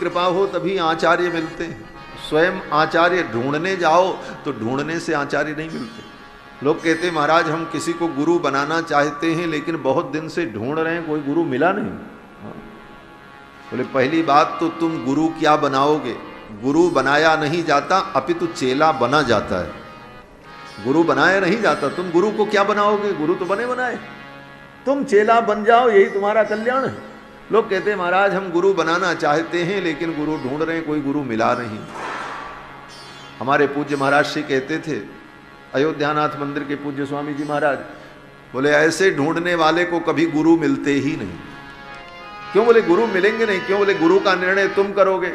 कृपा हो तभी आचार्य मिलते हैं। स्वयं आचार्य ढूंढने जाओ तो ढूंढने से आचार्य नहीं मिलते। लोग कहते हैं महाराज हम किसी को गुरु बनाना चाहते हैं लेकिन बहुत दिन से ढूंढ रहे हैं, कोई गुरु मिला नहीं। बोले पहली बात तो तुम गुरु क्या बनाओगे? गुरु बनाया नहीं जाता, अपितु चेला बना जाता है। गुरु बनाया नहीं जाता, तुम गुरु को क्या बनाओगे? गुरु तो बने बनाए, तुम चेला बन जाओ, यही तुम्हारा कल्याण है। लोग कहते हैं महाराज हम गुरु बनाना चाहते हैं लेकिन गुरु ढूंढ रहे हैं, कोई गुरु मिला नहीं। हमारे पूज्य महाराज श्री कहते थे, अयोध्यानाथ मंदिर के पूज्य स्वामी जी महाराज, बोले ऐसे ढूंढने वाले को कभी गुरु मिलते ही नहीं। क्यों? बोले गुरु मिलेंगे नहीं। क्यों? बोले गुरु का निर्णय तुम करोगे।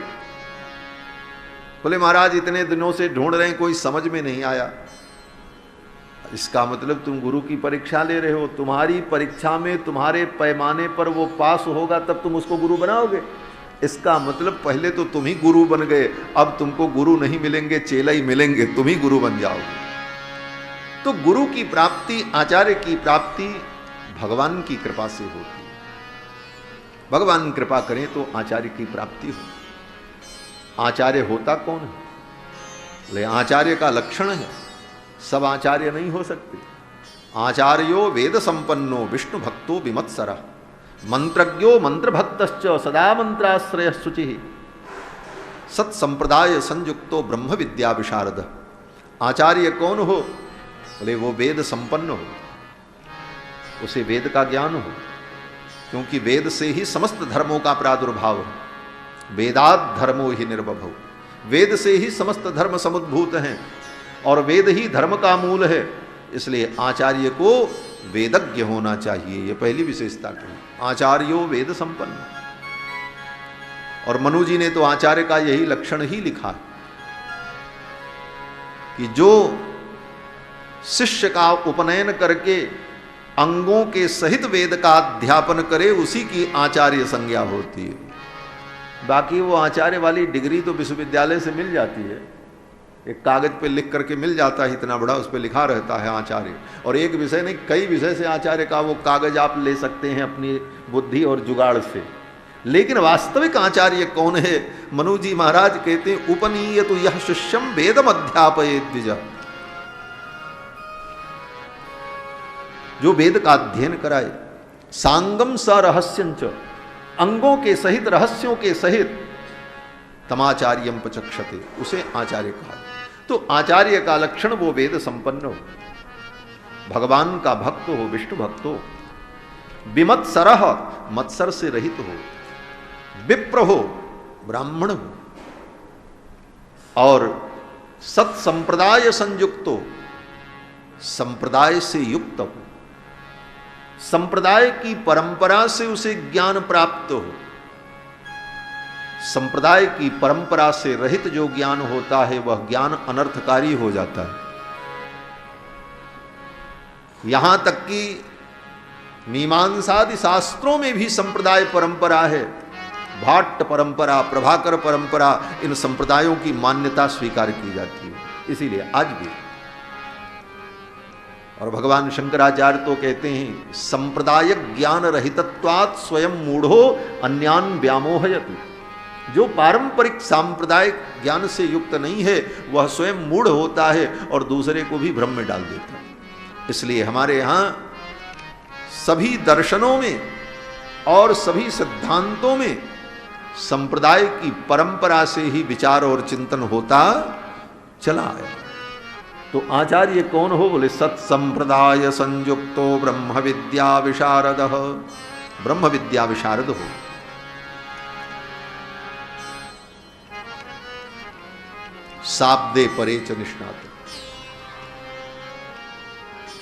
बोले महाराज इतने दिनों से ढूंढ रहे हैं, कोई समझ में नहीं आया। इसका मतलब तुम गुरु की परीक्षा ले रहे हो, तुम्हारी परीक्षा में तुम्हारे पैमाने पर वो पास होगा तब तुम उसको गुरु बनाओगे। इसका मतलब पहले तो तुम ही गुरु बन गए, अब तुमको गुरु नहीं मिलेंगे, चेला ही मिलेंगे, तुम ही गुरु बन जाओगे। तो गुरु की प्राप्ति, आचार्य की प्राप्ति भगवान की कृपा से होती है। भगवान कृपा करें तो आचार्य की प्राप्ति हो। आचार्य होता कौन है? ले आचार्य का लक्षण है, सब आचार्य नहीं हो सकते। आचार्यो वेद संपन्नो विष्णु भक्तो विमत्सरः मंत्रज्ञो मंत्र भक्तश्च सदा मंत्राश्रय शुचि सत्संप्रदाय संयुक्तो ब्रह्म विद्या विशारद। आचार्य कौन हो? बोले वो वेद संपन्न हो, उसे वेद का ज्ञान हो, क्योंकि वेद से ही समस्त धर्मों का प्रादुर्भाव है। वेदात् धर्मो ही निर्वभव, वेद से ही समस्त धर्म समुद्भूत हैं और वेद ही धर्म का मूल है। इसलिए आचार्य को वेदज्ञ होना चाहिए, ये पहली विशेषता कही। आचार्यो वेद संपन्न। और मनु जी ने तो आचार्य का यही लक्षण ही लिखा कि जो शिष्य का उपनयन करके अंगों के सहित वेद का अध्यापन करे उसी की आचार्य संज्ञा होती है। बाकी वो आचार्य वाली डिग्री तो विश्वविद्यालय से मिल जाती है, एक कागज पे लिख करके मिल जाता है, इतना बड़ा उस पे लिखा रहता है आचार्य। और एक विषय नहीं, कई विषय से आचार्य का वो कागज आप ले सकते हैं अपनी बुद्धि और जुगाड़ से। लेकिन वास्तविक आचार्य कौन है? मनु जी महाराज कहते हैं उपनीयतु यह शिष्यम वेदम अध्यापयेत् द्विज, जो वेद का अध्ययन कराए। सांगम स रहस्यंच, अंगों के सहित रहस्यों के सहित तमाचार्यम पचक्षते, उसे आचार्य कहा। तो आचार्य का लक्षण वो वेद संपन्न हो, भगवान का भक्त हो, विष्णु भक्त हो, विमत्सरः मत्सर से रहित हो, विप्र हो, ब्राह्मण हो, और सत्संप्रदाय संयुक्त हो, संप्रदाय से युक्त हो, संप्रदाय की परंपरा से उसे ज्ञान प्राप्त हो। संप्रदाय की परंपरा से रहित जो ज्ञान होता है वह ज्ञान अनर्थकारी हो जाता है। यहां तक कि मीमांसादि शास्त्रों में भी संप्रदाय परंपरा है, भाट्ट परंपरा, प्रभाकर परंपरा, इन संप्रदायों की मान्यता स्वीकार की जाती है। इसीलिए आज भी, और भगवान शंकराचार्य तो कहते हैं संप्रदाय ज्ञान रहितत्वात् स्वयं मूढ़ो अन्यान व्यामोहयति। जो पारंपरिक सांप्रदायिक ज्ञान से युक्त नहीं है वह स्वयं मूढ़ होता है और दूसरे को भी भ्रम में डाल देता है। इसलिए हमारे यहाँ सभी दर्शनों में और सभी सिद्धांतों में संप्रदाय की परंपरा से ही विचार और चिंतन होता चला है। तो आचार्य कौन हो? बोले सत्संप्रदाय संयुक्तो ब्रह्म विद्या विशारद, ब्रह्म विद्या विशारद हो। शाब्दे परे च निष्णात,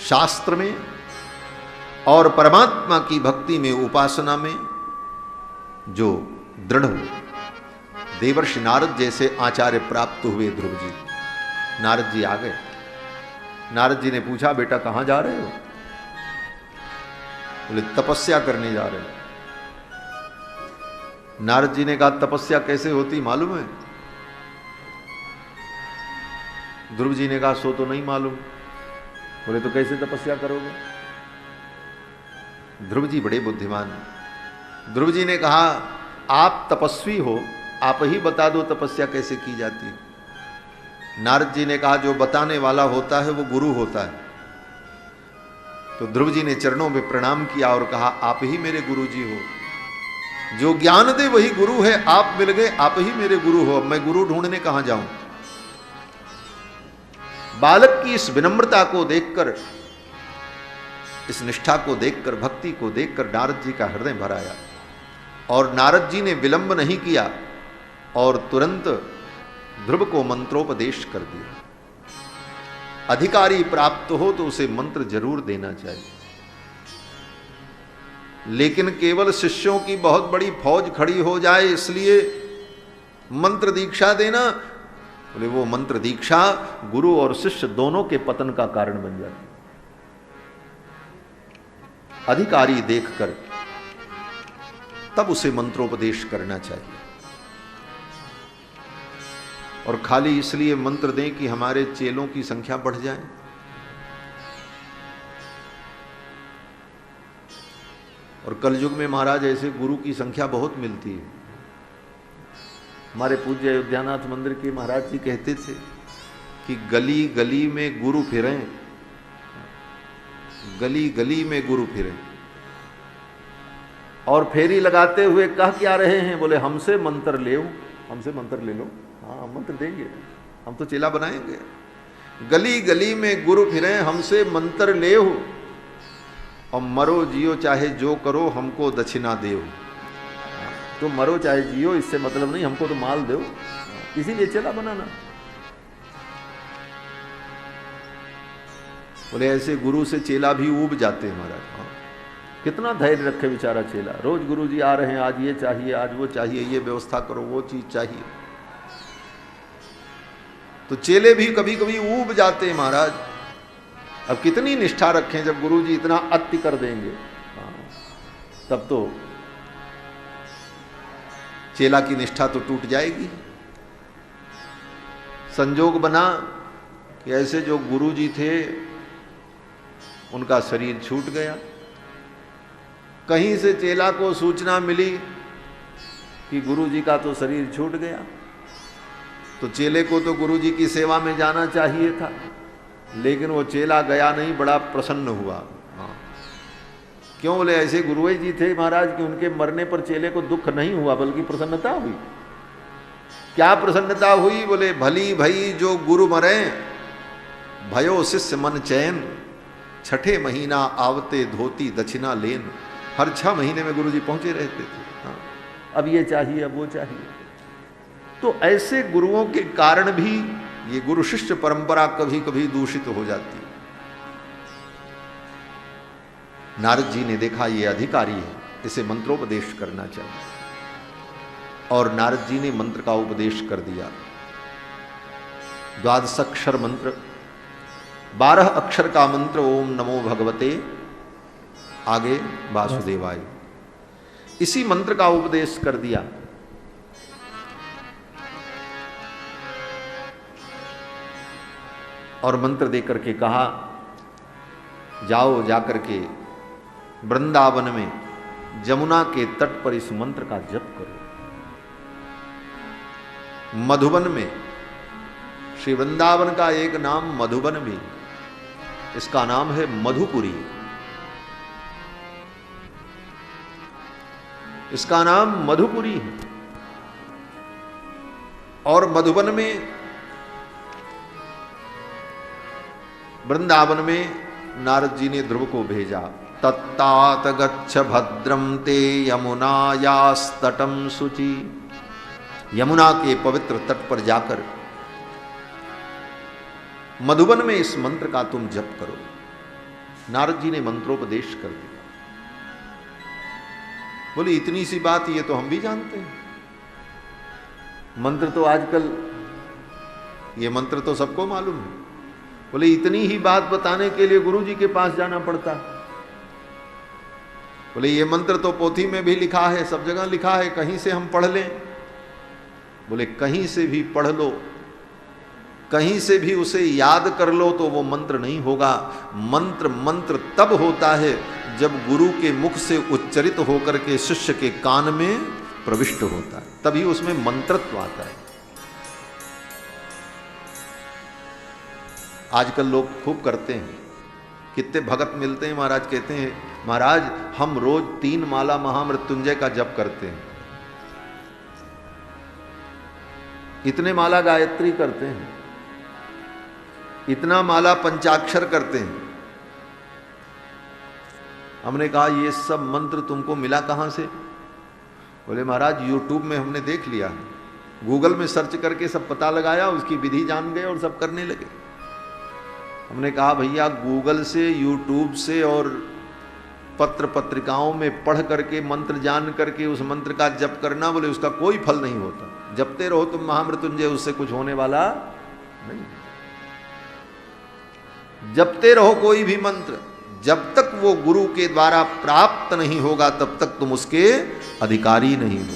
शास्त्र में और परमात्मा की भक्ति में, उपासना में जो दृढ़ हो। देवर्षि नारद जैसे आचार्य प्राप्त हुए ध्रुव जी। नारद जी आ गए। नारद जी ने पूछा बेटा कहां जा रहे हो? बोले तपस्या करने जा रहे हो। नारद जी ने कहा तपस्या कैसे होती मालूम है? ध्रुव जी ने कहा सो तो नहीं मालूम। बोले तो कैसे तपस्या करोगे? ध्रुव जी बड़े बुद्धिमान। ध्रुव जी ने कहा आप तपस्वी हो आप ही बता दो तपस्या कैसे की जाती है। नारद जी ने कहा जो बताने वाला होता है वो गुरु होता है। तो ध्रुव जी ने चरणों में प्रणाम किया और कहा आप ही मेरे गुरु जी हो, जो ज्ञान दे वही गुरु है, आप मिल गए, आप ही मेरे गुरु हो, अब मैं गुरु ढूंढने कहां जाऊं। बालक की इस विनम्रता को देखकर, इस निष्ठा को देखकर, भक्ति को देखकर नारद जी का हृदय भर आया और नारद जी ने विलंब नहीं किया और तुरंत ध्रुव को मंत्रोपदेश कर दिया। अधिकारी प्राप्त हो तो उसे मंत्र जरूर देना चाहिए, लेकिन केवल शिष्यों की बहुत बड़ी फौज खड़ी हो जाए इसलिए मंत्र दीक्षा देना, बोले वो मंत्र दीक्षा गुरु और शिष्य दोनों के पतन का कारण बन जाती। अधिकारी देखकर तब उसे मंत्रोपदेश करना चाहिए, और खाली इसलिए मंत्र दें कि हमारे चेलों की संख्या बढ़ जाए। और कलयुग में महाराज ऐसे गुरु की संख्या बहुत मिलती है। हमारे पूज्य अयोध्यानाथ मंदिर के महाराज जी कहते थे कि गली गली में गुरु फिरें, गली गली में गुरु फिरें। और फेरी लगाते हुए कह क्या रहे हैं, बोले हमसे मंत्र ले, हमसे मंत्र ले लो, हाँ मंत्र देंगे, हम तो चेला बनाएंगे। गली गली में गुरु फिरें, हमसे मंत्र ले हो, और मरो जियो चाहे जो करो हमको दक्षिणा देओ। तो मरो चाहे जियो इससे मतलब नहीं, हमको तो माल दो, इसीलिए चेला बनाना। बोले ऐसे गुरु से चेला भी ऊब जाते हैं महाराज। हाँ कितना धैर्य रखे बेचारा चेला, रोज गुरु जी आ रहे हैं, आज ये चाहिए, आज वो चाहिए, ये व्यवस्था करो, वो चीज चाहिए। तो चेले भी कभी कभी ऊब जाते हैं महाराज। अब कितनी निष्ठा रखें जब गुरु जी इतना अति कर देंगे। तब तो चेला की निष्ठा तो टूट जाएगी। संजोग बना कि ऐसे जो गुरु जी थे उनका शरीर छूट गया। कहीं से चेला को सूचना मिली कि गुरु जी का तो शरीर छूट गया, तो चेले को तो गुरु जी की सेवा में जाना चाहिए था, लेकिन वो चेला गया नहीं, बड़ा प्रसन्न हुआ। हाँ क्यों, बोले ऐसे गुरु जी थे महाराज कि उनके मरने पर चेले को दुख नहीं हुआ बल्कि प्रसन्नता हुई। क्या प्रसन्नता हुई, बोले भली भई जो गुरु मरे, भयो शिष्य मन चैन, छठे महीना आवते धोती दक्षिणा लेन। हर 6 महीने में गुरु जी पहुंचे रहते थे। हाँ अब ये चाहिए, अब वो चाहिए। तो ऐसे गुरुओं के कारण भी ये गुरु शिष्य परंपरा कभी कभी दूषित हो जाती है। नारद जी ने देखा ये अधिकारी है, इसे मंत्रोपदेश करना चाहिए, और नारद जी ने मंत्र का उपदेश कर दिया। 12 अक्षर मंत्र, 12 अक्षर का मंत्र ओम नमो भगवते आगे वासुदेवाय, इसी मंत्र का उपदेश कर दिया। और मंत्र देकर के कहा जाओ जाकर के वृंदावन में जमुना के तट पर इस मंत्र का जप करो। मधुबन में, श्री वृंदावन का एक नाम मधुबन भी, इसका नाम है मधुपुरी, इसका नाम मधुपुरी है। और मधुबन में, वृंदावन में नारद जी ने ध्रुव को भेजा। तत्तात गच्छ भद्रम ते यमुनायास्तटम शुचि, यमुना के पवित्र तट पर जाकर मधुबन में इस मंत्र का तुम जप करो। नारद जी ने मंत्रोपदेश कर दिया। बोले इतनी सी बात, ये तो हम भी जानते हैं। मंत्र तो आजकल, ये मंत्र तो सबको मालूम है। बोले इतनी ही बात बताने के लिए गुरु जी के पास जाना पड़ता। बोले ये मंत्र तो पोथी में भी लिखा है, सब जगह लिखा है, कहीं से हम पढ़ लें। बोले कहीं से भी पढ़ लो, कहीं से भी उसे याद कर लो तो वो मंत्र नहीं होगा। मंत्र मंत्र तब होता है जब गुरु के मुख से उच्चरित होकर के शिष्य के कान में प्रविष्ट होता है, तभी उसमें मंत्रत्व आता है। आजकल लोग खूब करते हैं, कितने भगत मिलते हैं, महाराज कहते हैं महाराज हम रोज 3 माला महामृत्युंजय का जप करते हैं, इतने माला गायत्री करते हैं, इतना माला पंचाक्षर करते हैं। हमने कहा ये सब मंत्र तुमको मिला कहां से? बोले महाराज यूट्यूब में हमने देख लिया, गूगल में सर्च करके सब पता लगाया, उसकी विधि जान गए और सब करने लगे। हमने कहा भैया गूगल से, यूट्यूब से और पत्र पत्रिकाओं में पढ़ करके मंत्र जान करके उस मंत्र का जप करना, बोले उसका कोई फल नहीं होता। जपते रहो तुम महामृत्युंजय, उससे कुछ होने वाला नहीं। जपते रहो कोई भी मंत्र, जब तक वो गुरु के द्वारा प्राप्त नहीं होगा तब तक तुम उसके अधिकारी नहीं हो।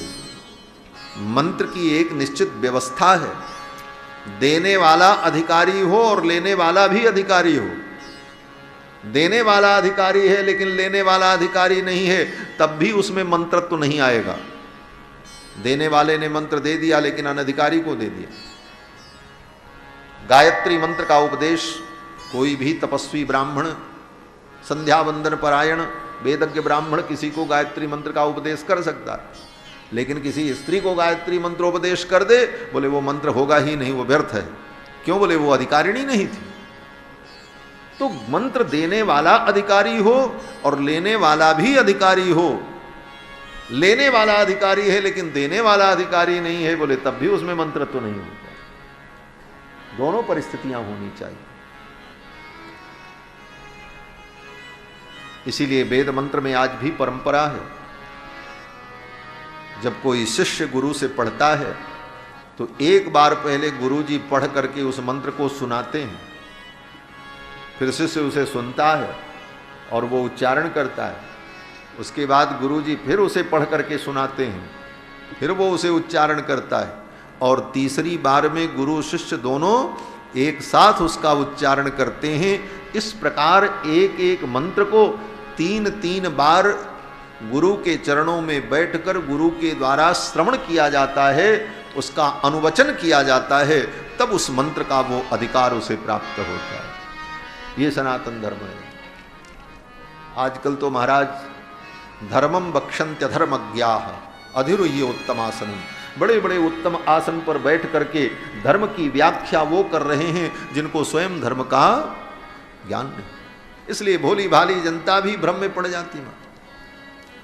मंत्र की एक निश्चित व्यवस्था है, देने वाला अधिकारी हो और लेने वाला भी अधिकारी हो। देने वाला अधिकारी है लेकिन लेने वाला अधिकारी नहीं है, तब भी उसमें मंत्रत्व नहीं आएगा। देने वाले ने मंत्र दे दिया लेकिन अनधिकारी को दे दिया। गायत्री मंत्र का उपदेश कोई भी तपस्वी ब्राह्मण, संध्या वंदन परायण वेदज्ञ ब्राह्मण किसी को गायत्री मंत्र का उपदेश कर सकता है, लेकिन किसी स्त्री को गायत्री मंत्रोपदेश कर दे, बोले वो मंत्र होगा ही नहीं, वो व्यर्थ है। क्यों? बोले वो अधिकारिणी नहीं थी। तो मंत्र देने वाला अधिकारी हो और लेने वाला भी अधिकारी हो। लेने वाला अधिकारी है लेकिन देने वाला अधिकारी नहीं है, बोले तब भी उसमें मंत्र तो नहीं होगा। दोनों परिस्थितियां होनी चाहिए। इसीलिए वेद मंत्र में आज भी परंपरा है, जब कोई शिष्य गुरु से पढ़ता है तो एक बार पहले गुरुजी पढ़ करके उस मंत्र को सुनाते हैं, फिर शिष्य उसे सुनता है और वो उच्चारण करता है। उसके बाद गुरुजी फिर उसे पढ़ करके सुनाते हैं, फिर वो उसे उच्चारण करता है, और तीसरी बार में गुरु शिष्य दोनों एक साथ उसका उच्चारण करते हैं। इस प्रकार एक एक मंत्र को 3-3 बार गुरु के चरणों में बैठकर गुरु के द्वारा श्रवण किया जाता है, उसका अनुवचन किया जाता है, तब उस मंत्र का वो अधिकार उसे प्राप्त होता है। ये सनातन धर्म है। आजकल तो महाराज धर्मम बक्षन्त्यधर्मज्ञाः अधिरुह्य उत्तमासनम, बड़े बड़े उत्तम आसन पर बैठ करके धर्म की व्याख्या वो कर रहे हैं जिनको स्वयं धर्म का ज्ञान नहीं। इसलिए भोली भाली जनता भी भ्रम में पड़ जाती है।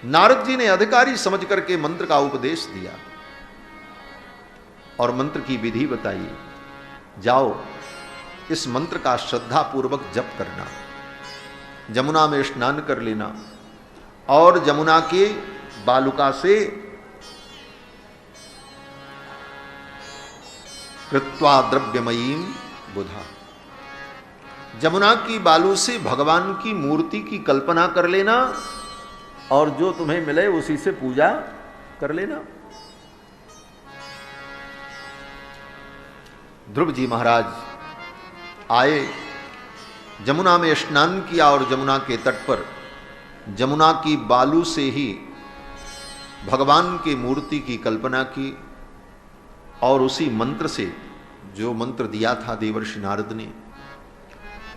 नारद जी ने अधिकारी समझ करके मंत्र का उपदेश दिया और मंत्र की विधि बताई। जाओ इस मंत्र का श्रद्धा पूर्वक जप करना, जमुना में स्नान कर लेना और जमुना के बालुका से कृत्वा द्रव्यमयीम बुधा, जमुना की बालू से भगवान की मूर्ति की कल्पना कर लेना और जो तुम्हें मिले उसी से पूजा कर लेना। ध्रुव जी महाराज आए, जमुना में स्नान किया और जमुना के तट पर जमुना की बालू से ही भगवान की मूर्ति की कल्पना की और उसी मंत्र से, जो मंत्र दिया था देवर्षि नारद ने,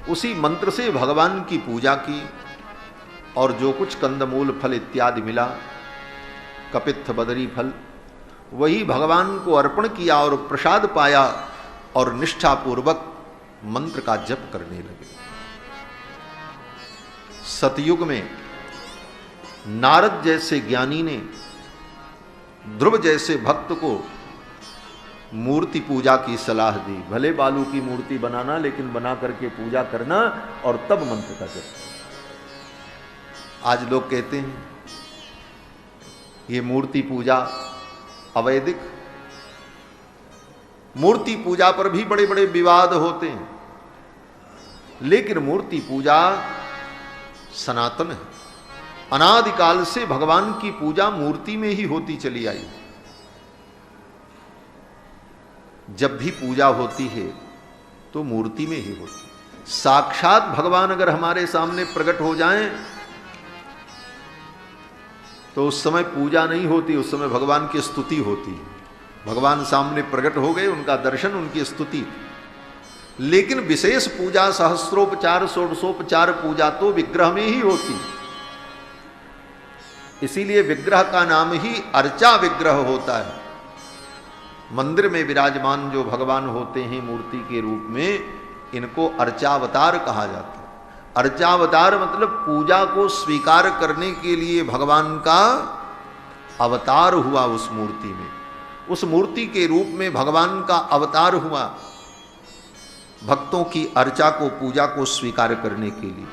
उसी मंत्र से भगवान की पूजा की और जो कुछ कंदमूल फल इत्यादि मिला, कपित्थ बदरी फल, वही भगवान को अर्पण किया और प्रसाद पाया और निष्ठापूर्वक मंत्र का जप करने लगे। सतयुग में नारद जैसे ज्ञानी ने ध्रुव जैसे भक्त को मूर्ति पूजा की सलाह दी। भले बालू की मूर्ति बनाना, लेकिन बना करके पूजा करना और तब मंत्र का जप। आज लोग कहते हैं ये मूर्ति पूजा अवैदिक। मूर्ति पूजा पर भी बड़े बड़े विवाद होते हैं, लेकिन मूर्ति पूजा सनातन है। अनादिकाल से भगवान की पूजा मूर्ति में ही होती चली आई। जब भी पूजा होती है तो मूर्ति में ही होती है। साक्षात भगवान अगर हमारे सामने प्रकट हो जाएं तो उस समय पूजा नहीं होती, उस समय भगवान की स्तुति होती है। भगवान सामने प्रकट हो गए, उनका दर्शन, उनकी स्तुति। लेकिन विशेष पूजा, सहस्रोपचार, षोडशोपचार पूजा तो विग्रह में ही होती। इसीलिए विग्रह का नाम ही अर्चा विग्रह होता है। मंदिर में विराजमान जो भगवान होते हैं मूर्ति के रूप में, इनको अर्चावतार कहा जाता है। अर्चावतार मतलब पूजा को स्वीकार करने के लिए भगवान का अवतार हुआ उस मूर्ति में, उस मूर्ति के रूप में भगवान का अवतार हुआ भक्तों की अर्चा को, पूजा को स्वीकार करने के लिए।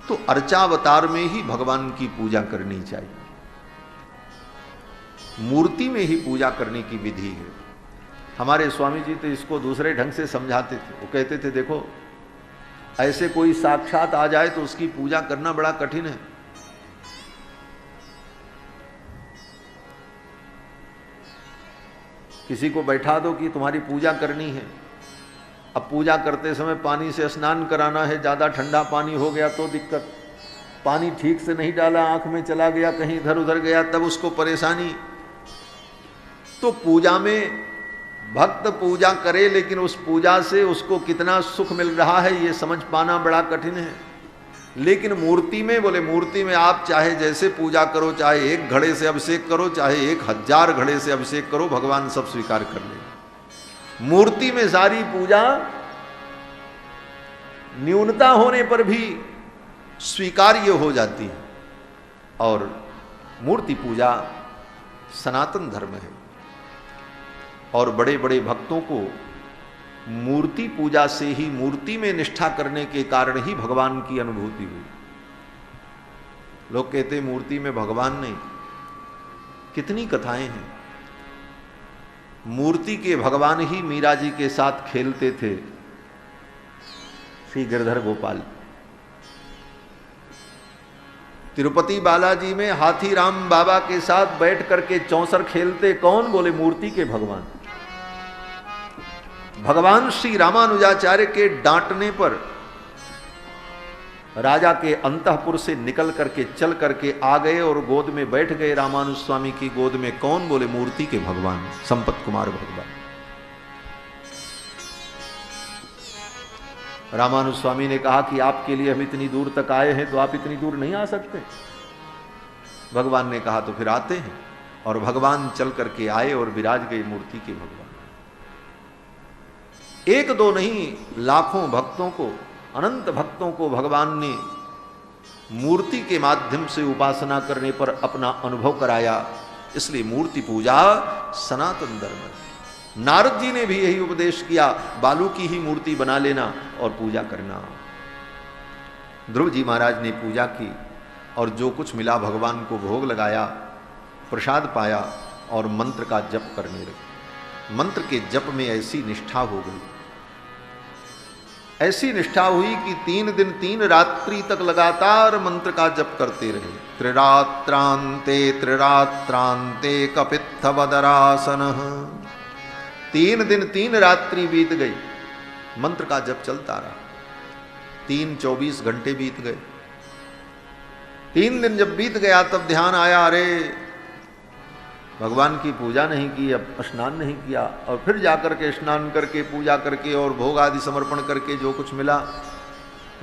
तो अर्चावतार में ही भगवान की पूजा करनी चाहिए, मूर्ति में ही पूजा करने की विधि है। हमारे स्वामी जी तो इसको दूसरे ढंग से समझाते थे। वो कहते थे देखो, ऐसे कोई साक्षात आ जाए तो उसकी पूजा करना बड़ा कठिन है। किसी को बैठा दो कि तुम्हारी पूजा करनी है, अब पूजा करते समय पानी से स्नान कराना है, ज़्यादा ठंडा पानी हो गया तो दिक्कत, पानी ठीक से नहीं डाला, आंख में चला गया, कहीं इधर उधर गया, तब उसको परेशानी। तो पूजा में भक्त पूजा करे, लेकिन उस पूजा से उसको कितना सुख मिल रहा है ये समझ पाना बड़ा कठिन है। लेकिन मूर्ति में, बोले मूर्ति में आप चाहे जैसे पूजा करो, चाहे 1 घड़े से अभिषेक करो, चाहे 1000 घड़े से अभिषेक करो, भगवान सब स्वीकार कर ले। मूर्ति में सारी पूजा न्यूनता होने पर भी स्वीकार्य हो जाती है। और मूर्ति पूजा सनातन धर्म है, और बड़े बड़े भक्तों को मूर्ति पूजा से ही, मूर्ति में निष्ठा करने के कारण ही भगवान की अनुभूति हुई। लोग कहते मूर्ति में भगवान नहीं, कितनी कथाएं हैं। मूर्ति के भगवान ही मीरा जी के साथ खेलते थे, श्री गिरधर गोपाल। तिरुपति बालाजी में हाथी राम बाबा के साथ बैठ करके चौसर खेलते कौन? बोले मूर्ति के भगवान। भगवान श्री रामानुजाचार्य के डांटने पर राजा के अंतःपुर से निकल करके चल करके आ गए और गोद में बैठ गए रामानुज स्वामी की गोद में। कौन? बोले मूर्ति के भगवान, संपत कुमार भगवान। रामानुज स्वामी ने कहा कि आपके लिए हम इतनी दूर तक आए हैं, तो आप इतनी दूर नहीं आ सकते। भगवान ने कहा तो फिर आते हैं, और भगवान चल करके आए और विराज गए मूर्ति के भगवान। 1-2 नहीं, लाखों भक्तों को, अनंत भक्तों को भगवान ने मूर्ति के माध्यम से उपासना करने पर अपना अनुभव कराया। इसलिए मूर्ति पूजा सनातन धर्म है। नारद जी ने भी यही उपदेश किया, बालू की ही मूर्ति बना लेना और पूजा करना। ध्रुव जी महाराज ने पूजा की और जो कुछ मिला भगवान को भोग लगाया, प्रसाद पाया और मंत्र का जप करने लगे। मंत्र के जप में ऐसी निष्ठा हो गई, ऐसी निष्ठा हुई कि 3 दिन 3 रात्रि तक लगातार मंत्र का जप करते रहे। त्रिरात्रांते त्रिरात्रांते कपित्थवदरासनः। 3 दिन 3 रात्रि बीत गई, मंत्र का जप चलता रहा। 24 घंटे बीत गए। 3 दिन जब बीत गया तब ध्यान आया, अरे भगवान की पूजा नहीं की, अब स्नान नहीं किया। और फिर जाकर के स्नान करके, पूजा करके और भोग आदि समर्पण करके जो कुछ मिला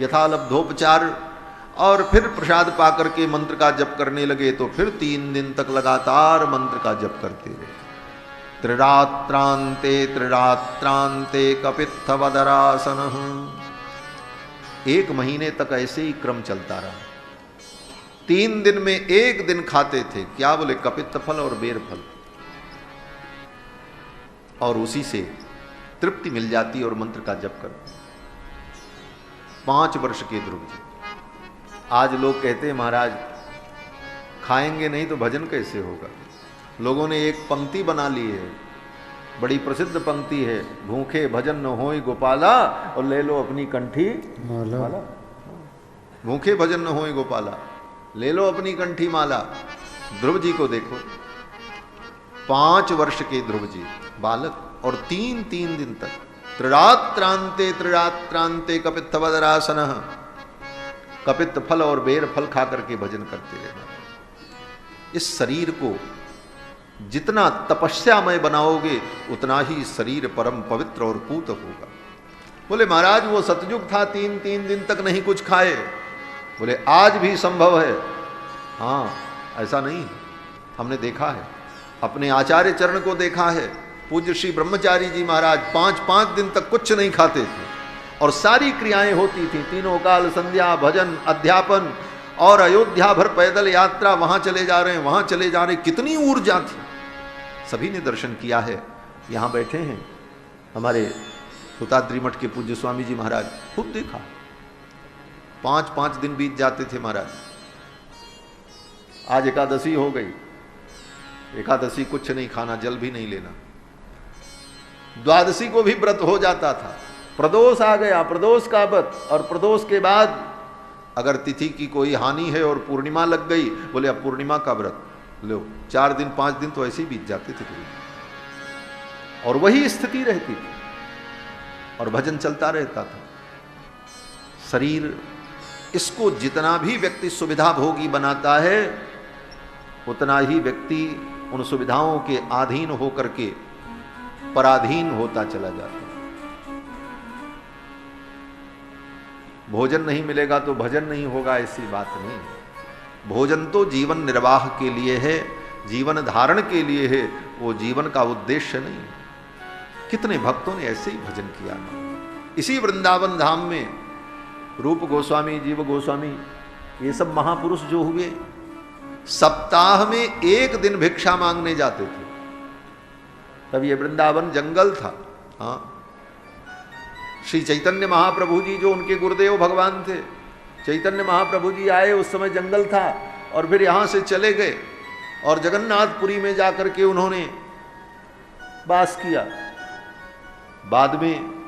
यथालब्धोपचार, और फिर प्रसाद पा करके मंत्र का जप करने लगे। तो फिर 3 दिन तक लगातार मंत्र का जप करते रहे। त्रिरात्रांते त्रिरात्रांते कपित्थवदरासनः। 1 महीने तक ऐसे ही क्रम चलता रहा। 3 दिन में 1 दिन खाते थे, क्या? बोले कपित्थ फल और बेर फल, और उसी से तृप्ति मिल जाती और मंत्र का जप करते। 5 वर्ष के ध्रुव जी। आज लोग कहते हैं महाराज खाएंगे नहीं तो भजन कैसे होगा। लोगों ने एक पंक्ति बना ली है, बड़ी प्रसिद्ध पंक्ति है, भूखे भजन न होई गोपाला और ले लो अपनी कंठी माला। भूखे भजन न होई गोपाला, ले लो अपनी कंठी माला। ध्रुव जी को देखो, 5 वर्ष के ध्रुव जी बालक, और 3 दिन तक त्रिरात्रांते त्रिरात्रांते कपित्थवदरासनः, कपित्थ फल और बेर फल खा करके भजन करते रहे। इस शरीर को जितना तपस्यामय बनाओगे उतना ही शरीर परम पवित्र और पूत होगा। बोले महाराज वो सतयुग था, 3 दिन तक नहीं कुछ खाए। बोले आज भी संभव है। हाँ, ऐसा नहीं, हमने देखा है, अपने आचार्य चरण को देखा है। पूज्य श्री ब्रह्मचारी जी महाराज 5 दिन तक कुछ नहीं खाते थे और सारी क्रियाएं होती थी, तीनों काल, संध्या, भजन, अध्यापन, और अयोध्या भर पैदल यात्रा, वहां चले जा रहे हैं, वहां चले जा रहे हैं, कितनी ऊर्जा थी। सभी ने दर्शन किया है, यहां बैठे हैं हमारे हुताद्री मठ के पूज्य स्वामी जी महाराज, खुद देखा। 5 दिन बीत जाते थे महाराज। आज एकादशी हो गई, एकादशी कुछ नहीं खाना, जल भी नहीं लेना। द्वादशी को भी व्रत हो जाता था, प्रदोष आ गया, प्रदोष का व्रत, और प्रदोष के बाद अगर तिथि की कोई हानि है और पूर्णिमा लग गई, बोले अब पूर्णिमा का व्रत लो। 4 दिन 5 दिन तो ऐसे ही बीत जाते थे, और वही स्थिति रहती थी और भजन चलता रहता था। शरीर इसको जितना भी व्यक्ति सुविधा भोगी बनाता है, उतना ही व्यक्ति उन सुविधाओं के अधीन होकर के पराधीन होता चला जाता है। भोजन नहीं मिलेगा तो भजन नहीं होगा, ऐसी बात नहीं। भोजन तो जीवन निर्वाह के लिए है, जीवन धारण के लिए है, वो जीवन का उद्देश्य नहीं। कितने भक्तों ने ऐसे ही भजन किया। इसी वृंदावन धाम में रूप गोस्वामी, जीव गोस्वामी, ये सब महापुरुष जो हुए, सप्ताह में 1 दिन भिक्षा मांगने जाते थे। तब ये वृंदावन जंगल था। हाँ, श्री चैतन्य महाप्रभु जी जो उनके गुरुदेव भगवान थे, चैतन्य महाप्रभु जी आए, उस समय जंगल था, और फिर यहाँ से चले गए और जगन्नाथपुरी में जाकर के उन्होंने वास किया। बाद में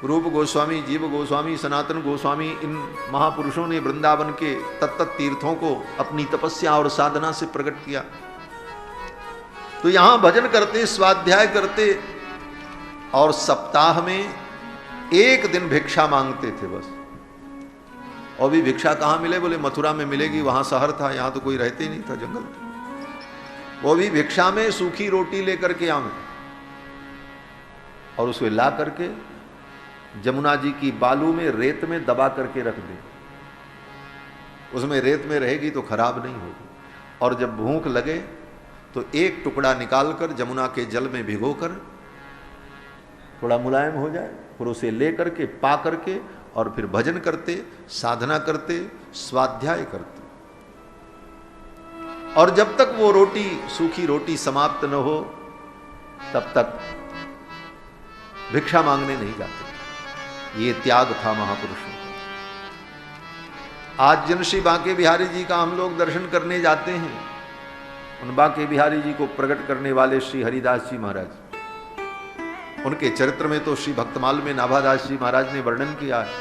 रूप गोस्वामी, जीव गोस्वामी, सनातन गोस्वामी, इन महापुरुषों ने वृंदावन के तत्त तीर्थों को अपनी तपस्या और साधना से प्रकट किया। तो यहां भजन करते, स्वाध्याय करते, और सप्ताह में 1 दिन भिक्षा मांगते थे बस। और भी भिक्षा कहां मिले, बोले मथुरा में मिलेगी, वहां शहर था, यहां तो कोई रहते ही नहीं था, जंगल था। वो भी भिक्षा में सूखी रोटी लेकर के आवे और उसे ला करके जमुना जी की बालू में, रेत में दबा करके रख दे। उसमें रेत में रहेगी तो खराब नहीं होगी। और जब भूख लगे तो 1 टुकड़ा निकालकर जमुना के जल में भिगोकर, थोड़ा मुलायम हो जाए, फिर उसे ले करके पा करके, और फिर भजन करते, साधना करते, स्वाध्याय करते। और जब तक वो रोटी, सूखी रोटी समाप्त न हो, तब तक भिक्षा मांगने नहीं जाते। ये त्याग था महापुरुषों का। आज जिन श्री बांके बिहारी जी का हम लोग दर्शन करने जाते हैं, उन बांके बिहारी जी को प्रकट करने वाले श्री हरिदास जी महाराज, उनके चरित्र में तो श्री भक्तमाल में नाभादास जी महाराज ने वर्णन किया है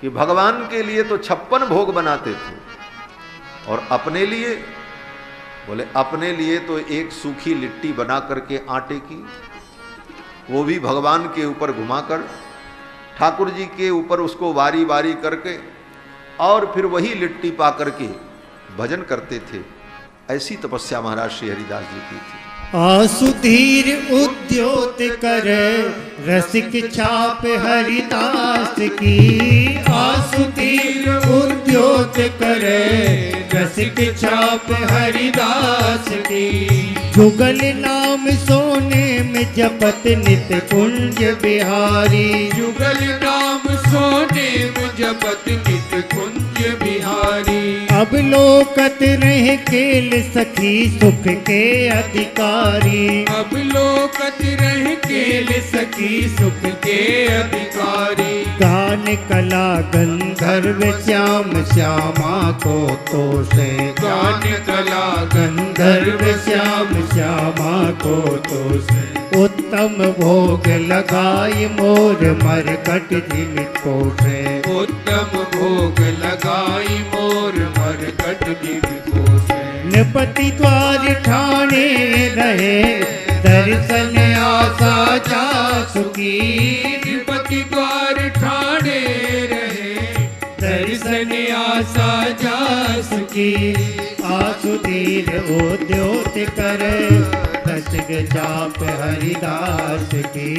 कि भगवान के लिए तो 56 भोग बनाते थे, और अपने लिए, बोले अपने लिए तो 1 सूखी लिट्टी बना करके आटे की, वो भी भगवान के ऊपर घुमाकर, ठाकुर जी के ऊपर उसको वारी वारी करके, और फिर वही लिट्टी पा करके भजन करते थे। ऐसी तपस्या महाराज श्री हरिदास जी की थी। आसुधीर उद्योत करे रसिक छाप हरिदास की। आसुधीर उद्योत करे रसिक छाप हरिदास की। जुगल नाम सोने में जपत नित कुंज बिहारी। जुगल नाम सोने में जपत नित कुंज बिहारी। अब लोकत रह केल सखी सुख के अधिकारी। अब लोकत रह केल सखी सुख के अधिकारी। गान कला गंधर्व श्याम श्यामा को तो से। गान कला गंधर्व श्याम श्यामा को तो से। उत्तम भोग लगाई मोर मरकट जिन को से। उत्तम भोग लगाई मोर मरकट जिन को से। नृपति द्वार ठाणे रहे दर्शन आशा जा सुखी। नृपति द्वार ठाणे रहे दर्शन आशा जा सुखी। आसुधीर उद्योत करे रसिक चाप हरिदास की।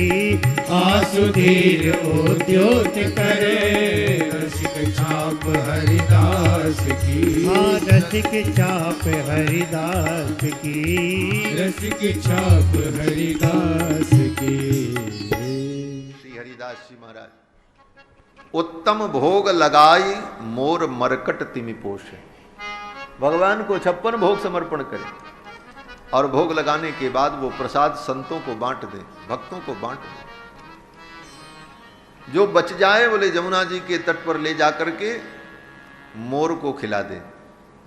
आसुधीर उद्योत करे रसिक छाप हरिदास की। हाँ रसिक चाप हरिदास की। रसिक छाप हरिदास की। श्री हरिदास जी महाराज, उत्तम भोग लगाई मोर मरकट तिमि पोषे। भगवान को 56 भोग समर्पण करें और भोग लगाने के बाद वो प्रसाद संतों को बांट दें, भक्तों को बांट दें। जो बच जाए बोले जमुना जी के तट पर ले जाकर के मोर को खिला दें,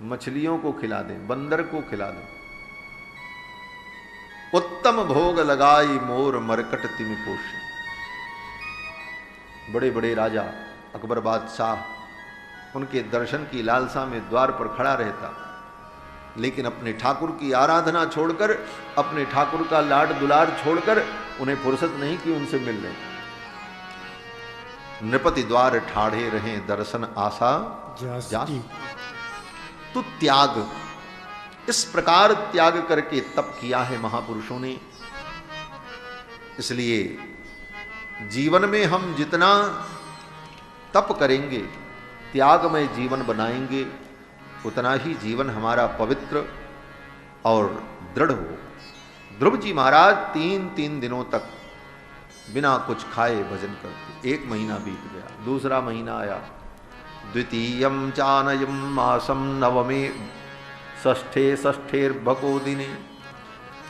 मछलियों को खिला दें, बंदर को खिला दें। उत्तम भोग लगाई मोर मरकट तिमि पोषे। बड़े बड़े राजा अकबर बादशाह उनके दर्शन की लालसा में द्वार पर खड़ा रहता, लेकिन अपने ठाकुर की आराधना छोड़कर, अपने ठाकुर का लाड दुलार छोड़कर उन्हें फुर्सत नहीं कि उनसे मिल लें। नृपति द्वार ठाढ़े रहे दर्शन आशा जास। तो त्याग, इस प्रकार त्याग करके तप किया है महापुरुषों ने। इसलिए जीवन में हम जितना तप करेंगे, त्यागमय जीवन बनाएंगे, उतना ही जीवन हमारा पवित्र और दृढ़ हो। ध्रुव जी महाराज 3 दिनों तक बिना कुछ खाए भजन करते। 1 महीना बीत गया, दूसरा महीना आया, द्वितीयम चानयम मासम नवमे षष्ठेर्भको दिने।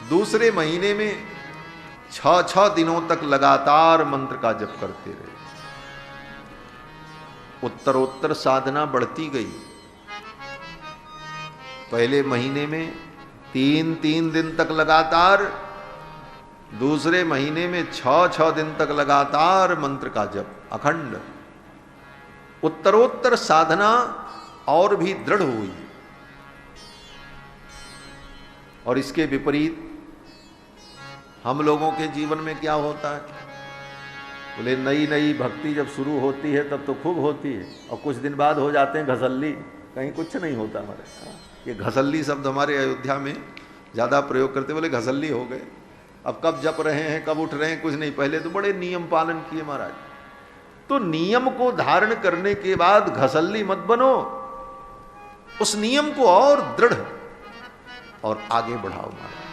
दूसरे महीने में 6 दिनों तक लगातार मंत्र का जप करते रहे। उत्तरोत्तर साधना बढ़ती गई। पहले महीने में 3 दिन तक लगातार, दूसरे महीने में 6 दिन तक लगातार मंत्र का जप अखंड। उत्तरोत्तर साधना और भी दृढ़ हुई। और इसके विपरीत हम लोगों के जीवन में क्या होता है? बोले नई भक्ति जब शुरू होती है तब तो खूब होती है, और कुछ दिन बाद हो जाते हैं घसल्ली, कहीं कुछ नहीं होता हमारे। ये घसल्ली शब्द हमारे अयोध्या में ज़्यादा प्रयोग करते, बोले घसल्ली हो गए। अब कब जप रहे हैं, कब उठ रहे हैं, कुछ नहीं। पहले तो बड़े नियम पालन किए महाराज। तो नियम को धारण करने के बाद घसल्ली मत बनो, उस नियम को और दृढ़ और आगे बढ़ाओ महाराज।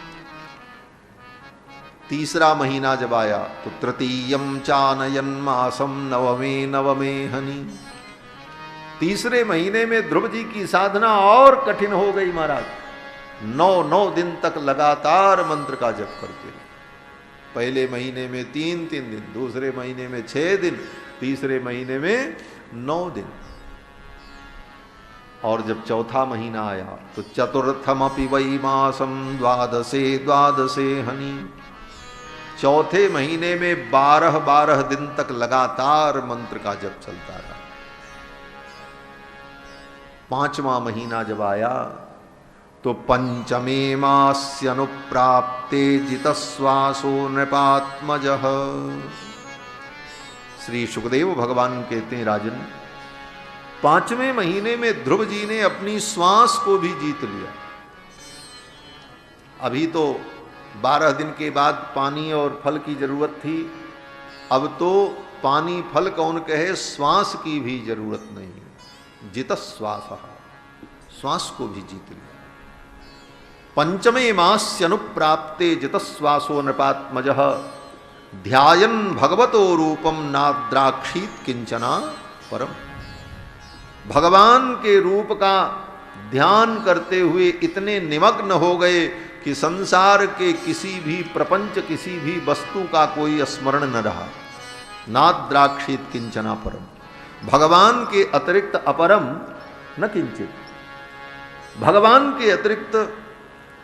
तीसरा महीना जब आया तो तृतीयम चानयन मासम नवमे हनि। तीसरे महीने में ध्रुव जी की साधना और कठिन हो गई महाराज। 9 दिन तक लगातार मंत्र का जप करते रहे। पहले महीने में 3 दिन, दूसरे महीने में 6 दिन, तीसरे महीने में 9 दिन। और जब चौथा महीना आया तो चतुर्थमपि वै मासम द्वादशे हनि। चौथे महीने में 12 दिन तक लगातार मंत्र का जप चलता रहा। 5वां महीना जब आया तो पंचमे मास्यनुप्राप्ते जितस्वासो नृपात्मजः। श्री सुखदेव भगवान कहते हैं, राजन 5वें महीने में ध्रुव जी ने अपनी श्वास को भी जीत लिया। अभी तो 12 दिन के बाद पानी और फल की जरूरत थी, अब तो पानी फल कौन कहे, श्वास की भी जरूरत नहीं। जितस्वास, श्वास को भी जीत लिया। पंचमे मास्यनुप्राप्ते जितस्वासो नृपात्मजः ध्यायन् भगवतो रूपम नाद्राक्षीत किंचना परम। भगवान के रूप का ध्यान करते हुए इतने निमग्न हो गए कि संसार के किसी भी प्रपंच, किसी भी वस्तु का कोई स्मरण न रहा। नाद्राक्षित किंचना परम, भगवान के अतिरिक्त अपरम न किंचित। भगवान के अतिरिक्त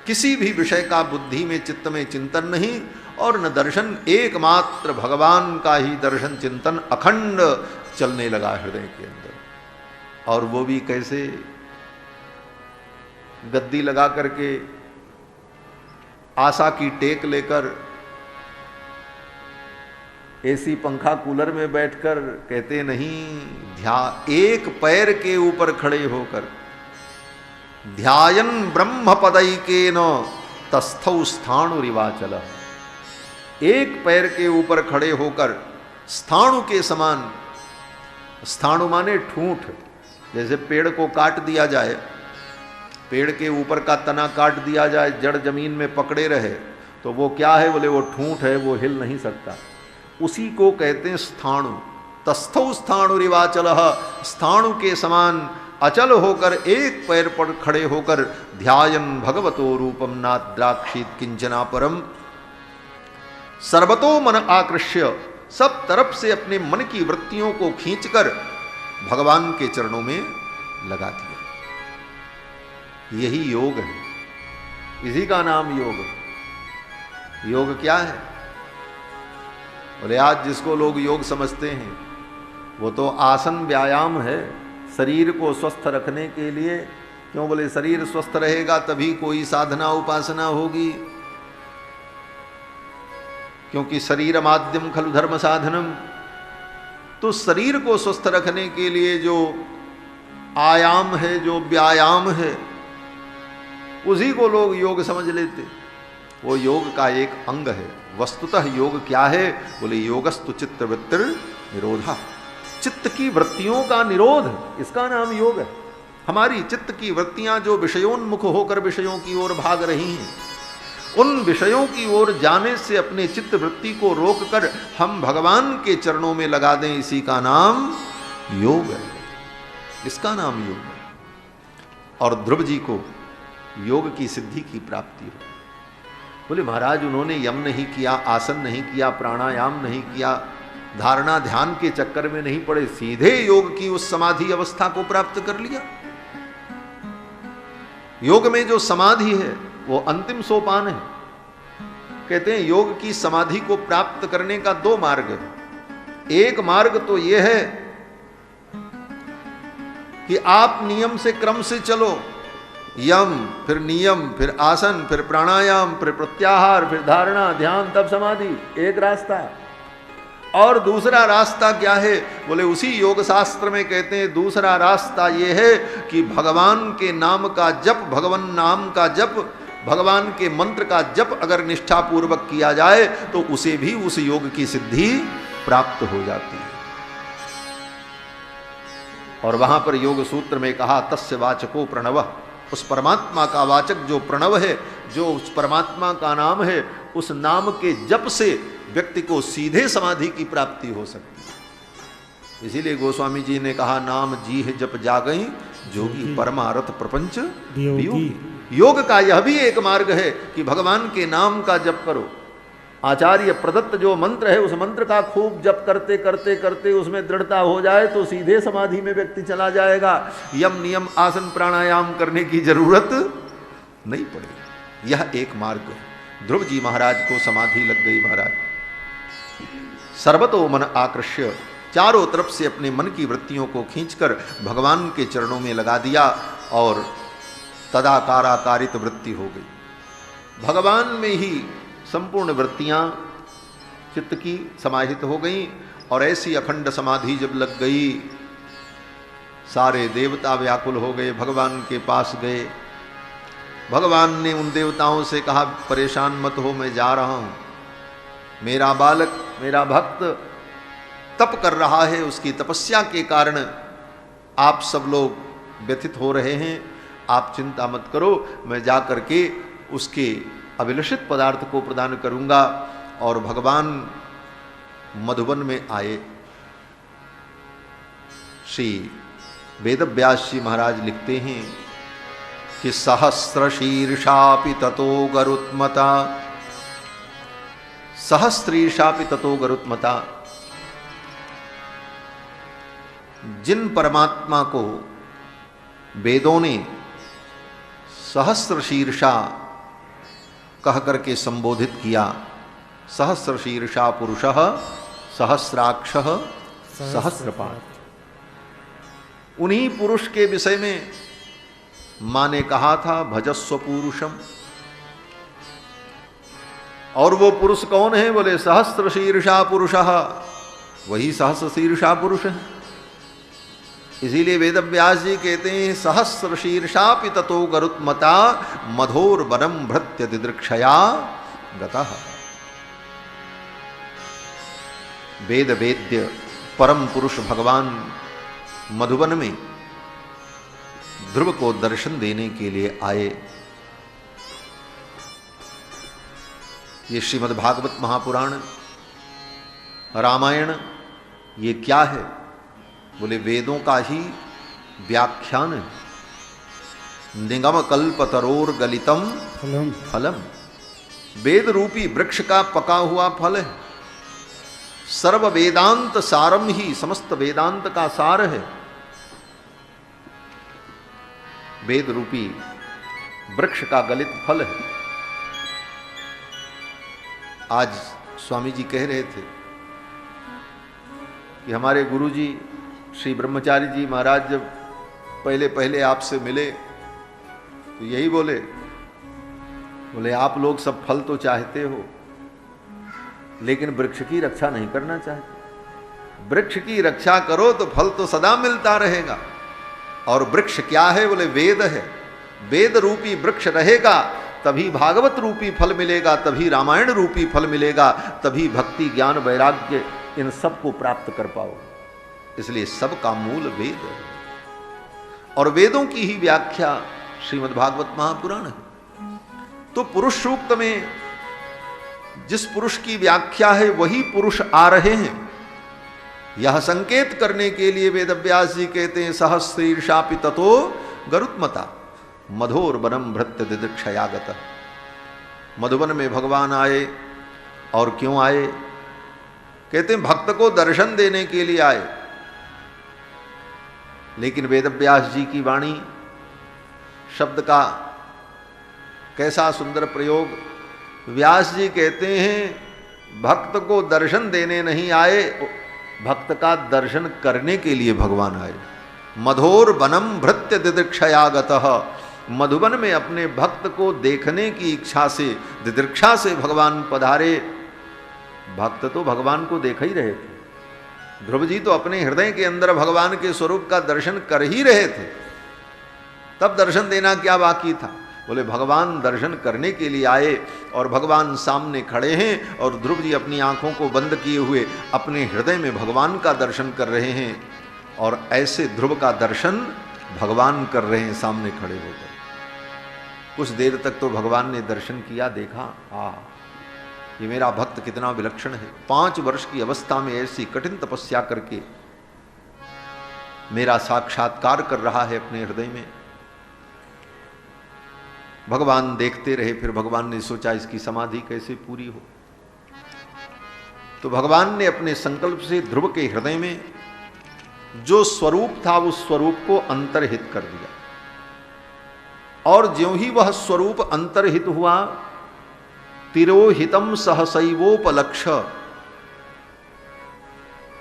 किसी भी विषय का बुद्धि में, चित्त में चिंतन नहीं, और न दर्शन, एकमात्र भगवान का ही दर्शन चिंतन अखंड चलने लगा हृदय के अंदर। और वो भी कैसे? गद्दी लगा करके, आशा की टेक लेकर, एसी पंखा कूलर में बैठकर, कहते नहीं, एक पैर के ऊपर खड़े होकर ध्यायन ब्रह्म पदैकेन तस्थौ स्थाणुरिवाचल। एक पैर के ऊपर खड़े होकर स्थाणु के समान, स्थाणु माने ठूंठ, जैसे पेड़ को काट दिया जाए, पेड़ के ऊपर का तना काट दिया जाए, जड़ जमीन में पकड़े रहे, तो वो क्या है? बोले वो ठूंठ है, वो हिल नहीं सकता। उसी को कहते हैं स्थाणु। तस्थौ स्थाणुरिवाचल, स्थाणु के समान अचल होकर एक पैर पर खड़े होकर ध्यायन भगवतो रूपम नाद्राक्षित किंचना परम, सर्वतो मन आकृष्य, सब तरफ से अपने मन की वृत्तियों को खींचकर भगवान के चरणों में लगा दिया। यही योग है, इसी का नाम योग है। योग क्या है? बोले आज जिसको लोग योग समझते हैं वो तो आसन व्यायाम है शरीर को स्वस्थ रखने के लिए। क्यों? बोले शरीर स्वस्थ रहेगा तभी कोई साधना उपासना होगी, क्योंकि शरीर माध्यम खलु धर्म साधनम। तो शरीर को स्वस्थ रखने के लिए जो आयाम है, जो व्यायाम है, उसी को लोग योग समझ लेते। वो योग का एक अंग है। वस्तुतः योग क्या है? बोले योगस्तु चित्त वृत्तिर निरोधा, चित्त की वृत्तियों का निरोध, इसका नाम योग है। हमारी चित्त की वृत्तियां जो विषयोन्मुख होकर विषयों की ओर भाग रही हैं, उन विषयों की ओर जाने से अपने चित्त वृत्ति को रोककर हम भगवान के चरणों में लगा दें, इसी का नाम योग है, इसका नाम योग है। और ध्रुव जी को योग की सिद्धि की प्राप्ति हो। बोले महाराज उन्होंने यम नहीं किया, आसन नहीं किया, प्राणायाम नहीं किया, धारणा ध्यान के चक्कर में नहीं पड़े, सीधे योग की उस समाधि अवस्था को प्राप्त कर लिया। योग में जो समाधि है वो अंतिम सोपान है। कहते हैं योग की समाधि को प्राप्त करने का दो मार्ग है। एक मार्ग तो यह है कि आप नियम से क्रम से चलो, यम फिर नियम फिर आसन फिर प्राणायाम फिर प्रत्याहार फिर धारणा ध्यान तब समाधि, एक रास्ता। और दूसरा रास्ता क्या है? बोले उसी योग शास्त्र में कहते हैं दूसरा रास्ता ये है कि भगवान के नाम का जप, भगवान नाम का जप, भगवान के मंत्र का जप अगर निष्ठापूर्वक किया जाए तो उसे भी उस योग की सिद्धि प्राप्त हो जाती है। और वहां पर योग सूत्र में कहा तस्य वाचको प्रणव, उस परमात्मा का वाचक जो प्रणव है, जो उस परमात्मा का नाम है, उस नाम के जप से व्यक्ति को सीधे समाधि की प्राप्ति हो सकती है। इसीलिए गोस्वामी जी ने कहा नाम जी है जप जागई जोगी, परमारथ प्रपंच वियोगी। योग का यह भी एक मार्ग है कि भगवान के नाम का जप करो। आचार्य प्रदत्त जो मंत्र है उस मंत्र का खूब जप करते करते करते उसमें दृढ़ता हो जाए तो सीधे समाधि में व्यक्ति चला जाएगा। यम नियम आसन प्राणायाम करने की जरूरत नहीं पड़ेगी। यह एक मार्ग है। ध्रुव जी महाराज को समाधि लग गई। महाराज सर्वतो मन आकृष्य, चारों तरफ से अपने मन की वृत्तियों को खींचकर भगवान के चरणों में लगा दिया और तदाकाराकारित वृत्ति हो गई। भगवान में ही संपूर्ण वृत्तियां चित्त की समाहित हो गईं और ऐसी अखंड समाधि जब लग गई, सारे देवता व्याकुल हो गए, भगवान के पास गए। भगवान ने उन देवताओं से कहा परेशान मत हो, मैं जा रहा हूं, मेरा बालक मेरा भक्त तप कर रहा है, उसकी तपस्या के कारण आप सब लोग व्यथित हो रहे हैं, आप चिंता मत करो, मैं जा करके उसके अभिलषित पदार्थ को प्रदान करूंगा। और भगवान मधुबन में आए। श्री वेदव्यास जी महाराज लिखते हैं कि सहस्र शीर्षापि ततो गरुत्मता, सहस्त्रीशापि ततो गरुत्मता। जिन परमात्मा को वेदों ने सहस्र शीर्षा कह करके संबोधित किया, सहस्र शीर्षा पुरुषः सहस्राक्षः सहस्रपाद, उन्हीं पुरुष के विषय में मां ने कहा था भजस्व पुरुषम। और वो पुरुष कौन है? बोले सहस्र शीर्षा पुरुषः, वही सहस्र शीर्षा पुरुष है। इसीलिए वेदव्यास जी कहते हैं सहस्र शीर्षापि ततो गरुत्मता मधोर वनम भृत्य दिदृक्षया गतः। वेद वेद्य परम पुरुष भगवान मधुबन में ध्रुव को दर्शन देने के लिए आए। ये श्रीमद् भागवत महापुराण, रामायण, ये क्या है? बोले वेदों का ही व्याख्यान है। निगम कल्पतरोर गलितम फलम फलम, वेद रूपी वृक्ष का पका हुआ फल है। सर्व वेदांत सारम ही, समस्त वेदांत का सार है वेद रूपी वृक्ष का गलित फल है। आज स्वामी जी कह रहे थे कि हमारे गुरुजी श्री ब्रह्मचारी जी महाराज जब पहले पहले आपसे मिले तो यही बोले आप लोग सब फल तो चाहते हो लेकिन वृक्ष की रक्षा नहीं करना चाहते। वृक्ष की रक्षा करो तो फल तो सदा मिलता रहेगा। और वृक्ष क्या है? बोले वेद है। वेद रूपी वृक्ष रहेगा तभी भागवत रूपी फल मिलेगा, तभी रामायण रूपी फल मिलेगा, तभी भक्ति ज्ञान वैराग्य इन सब को प्राप्त कर पाओ। इसलिए सबका मूल वेद है और वेदों की ही व्याख्या श्रीमद् भागवत महापुराण है। तो पुरुष सूक्त में जिस पुरुष की व्याख्या है वही पुरुष आ रहे हैं। यह संकेत करने के लिए वेदव्यास जी कहते हैं सहस्रीर्षापि ततो गरुत्मता मधोर वनम भृत्य दिदृक्षयागत। मधुबन में भगवान आए और क्यों आए? कहते हैं भक्त को दर्शन देने के लिए आए। लेकिन वेदव्यास जी की वाणी, शब्द का कैसा सुंदर प्रयोग। व्यास जी कहते हैं भक्त को दर्शन देने नहीं आए, भक्त का दर्शन करने के लिए भगवान आए। मधोर वनम भृत्य दिदृक्षयागतः, मधुबन में अपने भक्त को देखने की इच्छा से, दिदृक्षा से भगवान पधारे। भक्त तो भगवान को देख ही रहे थे। ध्रुव जी तो अपने हृदय के अंदर भगवान के स्वरूप का दर्शन कर ही रहे थे, तब दर्शन देना क्या बाकी था? बोले भगवान दर्शन करने के लिए आए और भगवान सामने खड़े हैं और ध्रुव जी अपनी आंखों को बंद किए हुए अपने हृदय में भगवान का दर्शन कर रहे हैं। और ऐसे ध्रुव का दर्शन भगवान कर रहे हैं सामने खड़े होकर। कुछ देर तक तो भगवान ने दर्शन किया, देखा ये मेरा भक्त कितना विलक्षण है। 5 वर्ष की अवस्था में ऐसी कठिन तपस्या करके मेरा साक्षात्कार कर रहा है अपने हृदय में। भगवान देखते रहे। फिर भगवान ने सोचा इसकी समाधि कैसे पूरी हो। तो भगवान ने अपने संकल्प से ध्रुव के हृदय में जो स्वरूप था उस स्वरूप को अंतर्हित कर दिया। और ज्यों ही वह स्वरूप अंतर्हित हुआ, तिरोहितम सहसैवोपलक्ष,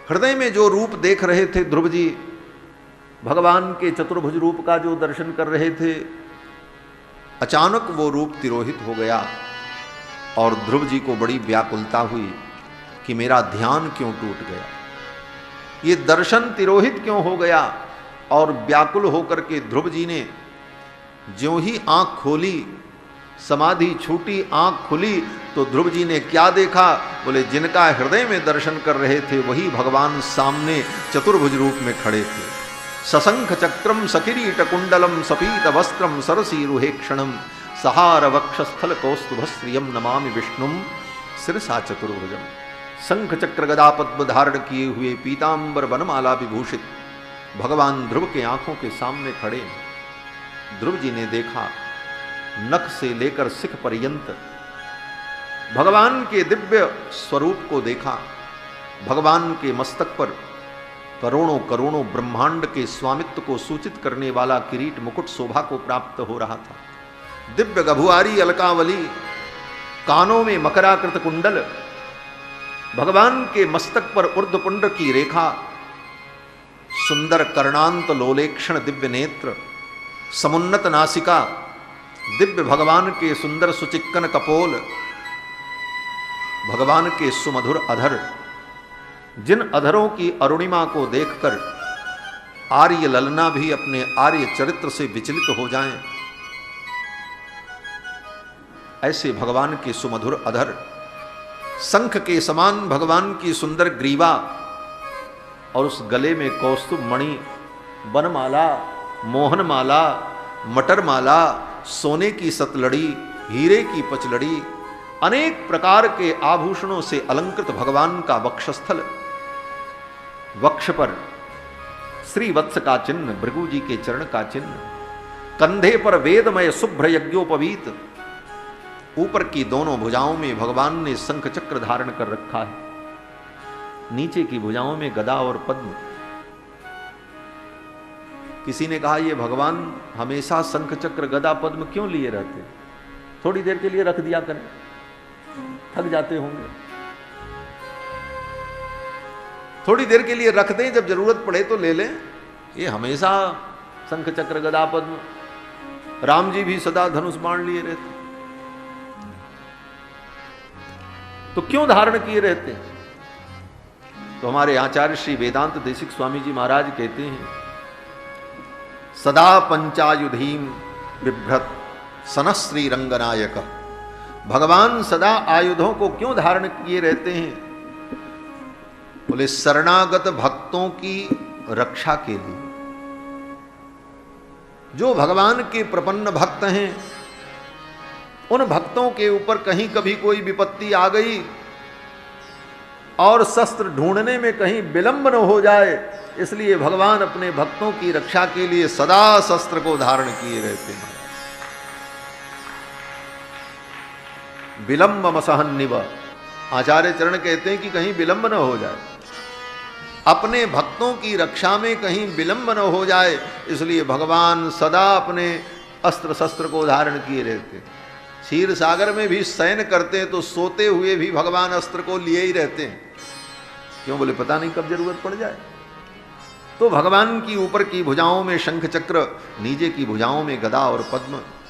हृदय में जो रूप देख रहे थे ध्रुव जी, भगवान के चतुर्भुज रूप का जो दर्शन कर रहे थे, अचानक वो रूप तिरोहित हो गया। और ध्रुव जी को बड़ी व्याकुलता हुई कि मेरा ध्यान क्यों टूट गया, ये दर्शन तिरोहित क्यों हो गया। और व्याकुल होकर के ध्रुव जी ने ज्यों ही आंख खोली, समाधि छूटी, आंख खुली, तो ध्रुव जी ने क्या देखा? बोले जिनका हृदय में दर्शन कर रहे थे वही भगवान सामने चतुर्भुज रूप में खड़े थे। सशंख चक्रम सकिरीट कुंडलम सपीत वस्त्रम सरसीरुहेक्षणम सहार वक्षस्थल कौस्तुभश्रियम नमामि विष्णुम सिरसा चतुर्भुजम। शंख चक्र गदा पद्म धारण किए हुए पीतांबर वनमाला विभूषित भगवान ध्रुव के आंखों के सामने खड़े। ध्रुव जी ने देखा, नख से लेकर सिख पर्यंत भगवान के दिव्य स्वरूप को देखा। भगवान के मस्तक पर करोड़ों करोड़ों ब्रह्मांड के स्वामित्व को सूचित करने वाला किरीट मुकुट शोभा को प्राप्त हो रहा था। दिव्य गभुआरी अलकावली, कानों में मकराकृत कुंडल, भगवान के मस्तक पर ऊर्ध्वपुंड की रेखा, सुंदर कर्णांत लोलेक्षण दिव्य नेत्र, समुन्नत नासिका, दिव्य भगवान के सुंदर सुचिक्कन कपोल, भगवान के सुमधुर अधर, जिन अधरों की अरुणिमा को देखकर आर्य ललना भी अपने आर्य चरित्र से विचलित हो जाएं, ऐसे भगवान के सुमधुर अधर, शंख के समान भगवान की सुंदर ग्रीवा और उस गले में कौस्तुभ मणि, बनमाला, मोहनमाला, मटरमाला, सोने की सतलड़ी, हीरे की पचलड़ी, अनेक प्रकार के आभूषणों से अलंकृत भगवान का वक्षस्थल, वक्ष पर श्री वत्स का चिन्ह, भृगु जी के चरण का चिन्ह, कंधे पर वेदमय शुभ्र यज्ञोपवीत, ऊपर की दोनों भुजाओं में भगवान ने शंख चक्र धारण कर रखा है, नीचे की भुजाओं में गदा और पद्म। किसी ने कहा ये भगवान हमेशा शंख चक्र गदा पद्म क्यों लिए रहते, थोड़ी देर के लिए रख दिया करें, थक जाते होंगे। थोड़ी देर के लिए रख दें, जब जरूरत पड़े तो ले लें। ये हमेशा शंख चक्र गदा पद्म, राम जी भी सदा धनुष बाण लिए रहते, तो क्यों धारण किए रहते हैं? तो हमारे आचार्य श्री वेदांत देशिक स्वामी जी महाराज कहते हैं, सदा पंचायुधीम बिभ्रत सनश्री रंगनायक। भगवान सदा आयुधों को क्यों धारण किए रहते हैं? बोले शरणागत भक्तों की रक्षा के लिए। जो भगवान के प्रपन्न भक्त हैं, उन भक्तों के ऊपर कहीं कभी कोई विपत्ति आ गई और शस्त्र ढूंढने में कहीं विलंब न हो जाए, इसलिए भगवान अपने भक्तों की रक्षा के लिए सदा शस्त्र को धारण किए रहते हैं। विलंब मसहन्निव, आचार्य चरण कहते हैं कि कहीं विलंब न हो जाए, अपने भक्तों की रक्षा में कहीं विलंब न हो जाए, इसलिए भगवान सदा अपने अस्त्र शस्त्र को धारण किए रहते हैं। क्षीर सागर में भी शयन करते हैं तो सोते हुए भी भगवान अस्त्र को लिए ही रहते हैं। क्यों? बोले पता नहीं कब जरूरत पड़ जाए। तो भगवान की ऊपर की भुजाओं में शंख चक्र, नीचे की भुजाओं में गदा और पद्म,